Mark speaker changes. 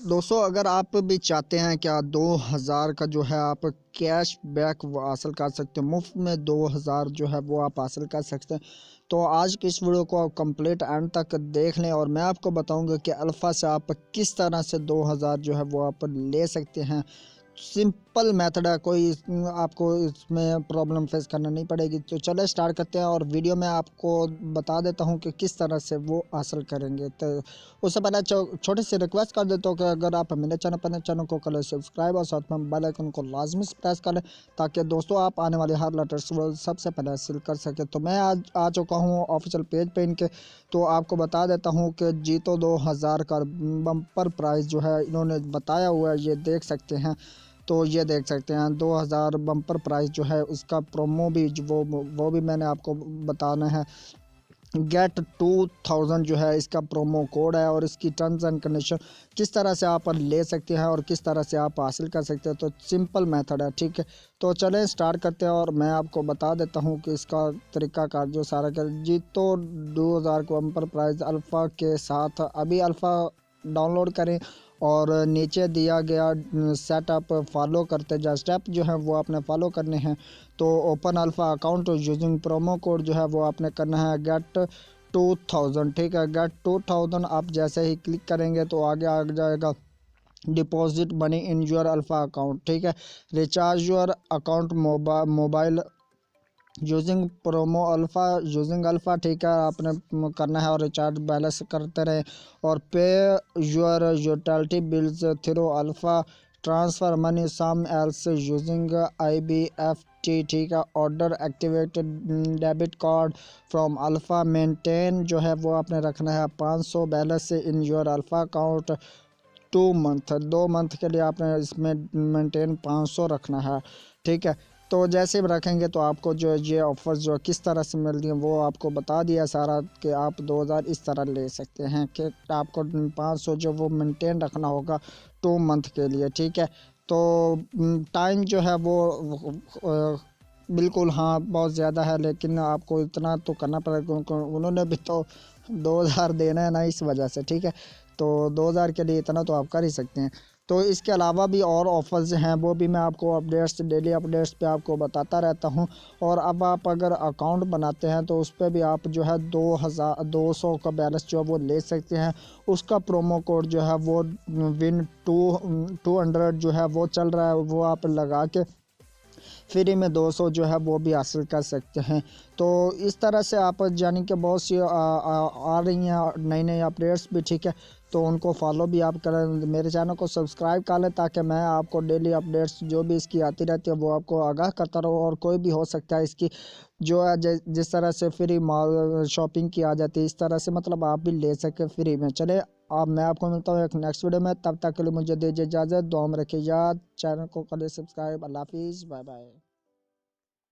Speaker 1: दोस्तों, अगर आप भी चाहते हैं क्या 2000 का जो है आप कैश बैक वो हासिल कर सकते हैं, मुफ्त में 2000 जो है वो आप हासिल कर सकते हैं। तो आज की इस वीडियो को आप कंप्लीट एंड तक देख लें और मैं आपको बताऊंगा कि अल्फ़ा से आप किस तरह से 2000 जो है वो आप ले सकते हैं। सिंपल मेथड है, कोई आपको इसमें प्रॉब्लम फेस करना नहीं पड़ेगी। तो चले स्टार्ट करते हैं और वीडियो में आपको बता देता हूं कि किस तरह से वो हासिल करेंगे। तो उससे पहले छोटी सी रिक्वेस्ट कर देता हूँ कि अगर आप मेरे चैनल को कर लें सब्सक्राइब और साथ में बेल आइकन को लाजमी प्रेस कर लें, ताकि दोस्तों आप आने वाले हर लेटेस्ट वीडियो सबसे पहले हासिल कर सकें। तो मैं आज आ चुका हूँ ऑफिशियल पेज पे इनके। तो आपको बता देता हूँ कि जीतो 2000 का बम्पर प्राइस जो है इन्होंने बताया हुआ है, ये देख सकते हैं। तो ये देख सकते हैं 2000 बम्पर प्राइस जो है उसका प्रोमो भी वो भी मैंने आपको बताना है। गेट 2000 जो है इसका प्रोमो कोड है और इसकी टर्म्स एंड कंडीशन किस तरह से आप ले सकते हैं और किस तरह से आप हासिल कर सकते हैं। तो सिंपल मेथड है, ठीक है। तो चलें स्टार्ट करते हैं और मैं आपको बता देता हूं कि इसका तरीकाकार जो सारा कर जीतो 2000 को बम्पर प्राइस अल्फ़ा के साथ अभी अल्फ़ा डाउनलोड करें और नीचे दिया गया सेटअप फॉलो करते जा स्टेप जो है वो आपने फॉलो करने हैं। तो open alpha account using promo code जो है वो आपने करना है गेट 2000, ठीक है। गेट 2000 आप जैसे ही क्लिक करेंगे तो आगे आ जाएगा deposit money in your Alfa account, ठीक है। Recharge your account mobile using promo alpha, ठीक है। आपने करना है और रिचार्ज बैलेंस करते रहें और pay your utility bills through Alfa, transfer money some else using IBFT, ठीक है। Order activated debit card from Alfa, maintain जो है वो आपने रखना है 500 balance in your Alfa account 2 month, 2 month के लिए आपने इसमें मेंटेन 500 रखना है, ठीक है। तो जैसे भी रखेंगे तो आपको जो ये ऑफर्स जो किस तरह से मिलती हैं वो आपको बता दिया सारा कि आप 2000 इस तरह ले सकते हैं कि आपको 500 जो वो मेंटेन रखना होगा 2 मंथ के लिए, ठीक है। तो टाइम जो है वो बिल्कुल हाँ बहुत ज़्यादा है, लेकिन आपको इतना तो करना पड़ेगा क्योंकि उन्होंने भी तो 2000 देना है ना, इस वजह से, ठीक है। तो 2000 के लिए इतना तो आप कर ही सकते हैं। तो इसके अलावा भी और ऑफ़र्स हैं, वो भी मैं आपको अपडेट्स डेली अपडेट्स पे आपको बताता रहता हूँ। और अब आप अगर अकाउंट बनाते हैं तो उस पर भी आप जो है 200 का बैलेंस जो है वो ले सकते हैं। उसका प्रोमो कोड जो है वो विन 200 जो है वो चल रहा है, वो आप लगा के फ्री में 200 जो है वो भी हासिल कर सकते हैं। तो इस तरह से आप यानी कि बहुत सी आ रही हैं नई नई अपडेट्स भी, ठीक है। तो उनको फॉलो भी आप करें, मेरे चैनल को सब्सक्राइब कर लें ताकि मैं आपको डेली अपडेट्स जो भी इसकी आती रहती है वो आपको आगाह करता रहूँ। और कोई भी हो सकता है इसकी जो है जिस तरह से फ्री मॉल शॉपिंग की आ जाती है इस तरह से मतलब आप भी ले सकें फ्री में। चले अब मैं आपको मिलता हूँ एक नेक्स्ट वीडियो में, तब तक के लिए मुझे दीजिए इजाज़त, दुआ में रखिए याद, चैनल को करें सब्सक्राइब। अल्लाह हाफिज़, बाय बाय।